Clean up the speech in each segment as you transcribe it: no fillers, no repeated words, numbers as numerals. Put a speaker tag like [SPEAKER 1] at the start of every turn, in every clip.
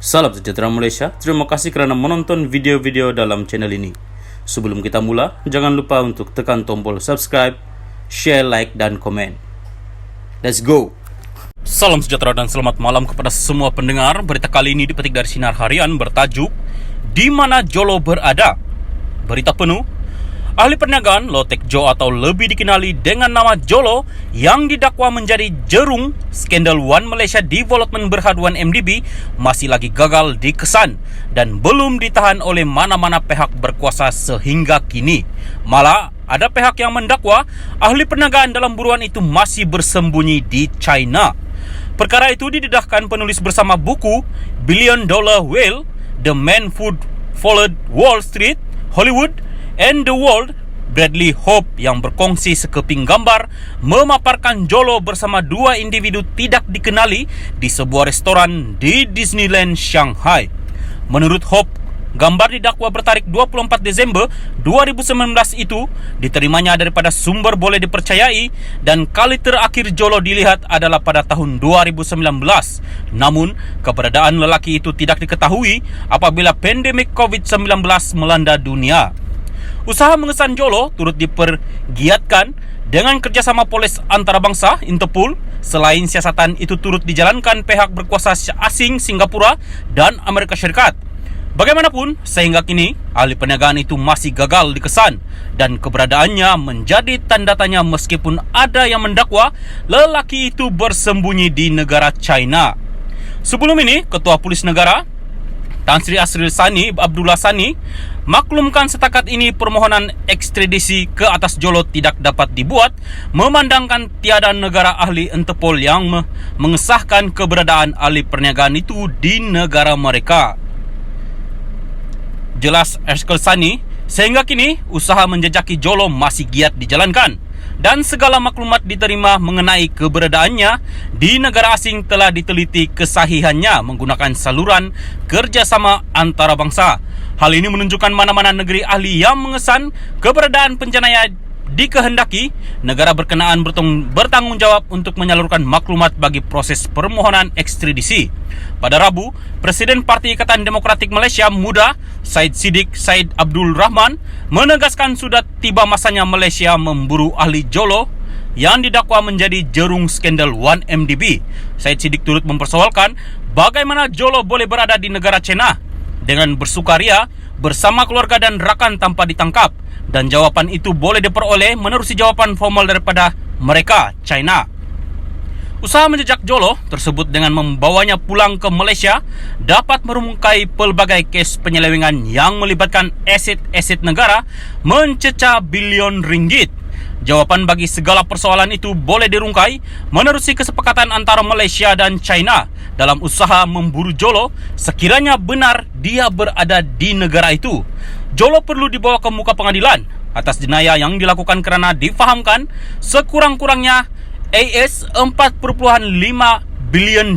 [SPEAKER 1] Salam sejahtera Malaysia, terima kasih kerana menonton video-video dalam channel ini. Sebelum kita mula, jangan lupa untuk tekan tombol subscribe, share, like, dan komen. Let's go! Salam sejahtera dan selamat malam kepada semua pendengar. Berita kali ini dipetik dari Sinar Harian bertajuk Di Mana Jolo Berada. Berita penuh, ahli perniagaan Low Tech Joe atau lebih dikenali dengan nama Jolo yang didakwa menjadi jerung skandal One Malaysia Development Berhad 1MDB masih lagi gagal dikesan dan belum ditahan oleh mana-mana pihak berkuasa sehingga kini. Malah ada pihak yang mendakwa ahli perniagaan dalam buruan itu masih bersembunyi di China. Perkara itu didedahkan penulis bersama buku Billion Dollar Whale, The Man Who Followed Wall Street, Hollywood and the World, Bradley Hope, yang berkongsi sekeping gambar memaparkan Jolo bersama dua individu tidak dikenali di sebuah restoran di Disneyland Shanghai. Menurut Hope, gambar didakwa bertarikh 24 Desember 2019 itu diterimanya daripada sumber boleh dipercayai dan kali terakhir Jolo dilihat adalah pada tahun 2019. Namun, keberadaan lelaki itu tidak diketahui apabila pandemik COVID-19 melanda dunia. Usaha mengesan Jolo turut dipergiatkan dengan kerjasama polis antarabangsa Interpol. Selain siasatan itu turut dijalankan pihak berkuasa asing Singapura dan Amerika Syarikat. Bagaimanapun, sehingga kini ahli perniagaan itu masih gagal dikesan dan keberadaannya menjadi tanda tanya meskipun ada yang mendakwa lelaki itu bersembunyi di negara China. Sebelum ini, Ketua Polis Negara Tan Sri Asril Sani Abdullah Sani maklumkan setakat ini permohonan ekstradisi ke atas Jolo tidak dapat dibuat memandangkan tiada negara ahli Interpol yang mengesahkan keberadaan ahli perniagaan itu di negara mereka. Jelas Asril Sani, sehingga kini usaha menjejaki Jolo masih giat dijalankan dan segala maklumat diterima mengenai keberadaannya di negara asing telah diteliti kesahihannya menggunakan saluran kerjasama antarabangsa. Hal ini menunjukkan mana-mana negeri ahli yang mengesan keberadaan penjenayah dikehendaki, negara berkenaan bertanggung jawab untuk menyalurkan maklumat bagi proses permohonan ekstradisi. Pada Rabu, Presiden Parti Ikatan Demokratik Malaysia Muda Syed Siddiq Syed Abdul Rahman menegaskan sudah tiba masanya Malaysia memburu ahli Jolo yang didakwa menjadi jerung skandal 1MDB. Syed Siddiq turut mempersoalkan bagaimana Jolo boleh berada di negara China dengan bersukaria bersama keluarga dan rakan tanpa ditangkap, dan jawapan itu boleh diperoleh menerusi jawapan formal daripada mereka, China. Usaha menjejak Jolo tersebut dengan membawanya pulang ke Malaysia dapat merungkai pelbagai kes penyelewengan yang melibatkan aset-aset negara mencecah bilion ringgit. Jawapan bagi segala persoalan itu boleh dirungkai menerusi kesepakatan antara Malaysia dan China dalam usaha memburu Jolo sekiranya benar dia berada di negara itu. Jolo perlu dibawa ke muka pengadilan atas jenayah yang dilakukan kerana difahamkan sekurang-kurangnya $4.5 bilion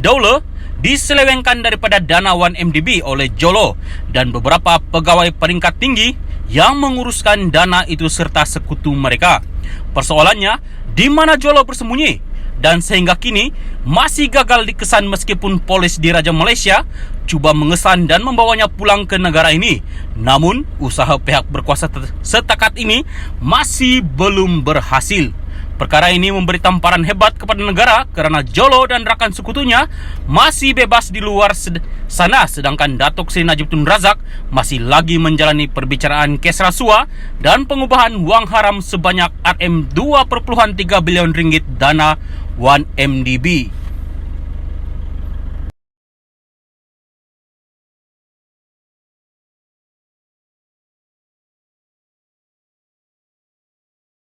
[SPEAKER 1] diselewengkan daripada dana 1MDB oleh Jolo dan beberapa pegawai peringkat tinggi yang menguruskan dana itu serta sekutu mereka. Persoalannya, di mana Jolo bersembunyi dan sehingga kini masih gagal dikesan meskipun polis di Raja Malaysia cuba mengesan dan membawanya pulang ke negara ini. Namun, usaha pihak berkuasa setakat ini masih belum berhasil. Perkara ini memberi tamparan hebat kepada negara kerana Jolo dan rakan sekutunya masih bebas di luar sana, sedangkan Datuk Seri Najib Tun Razak masih lagi menjalani perbicaraan kes rasuah dan pengubahan wang haram sebanyak RM2.3 bilion ringgit dana 1MDB.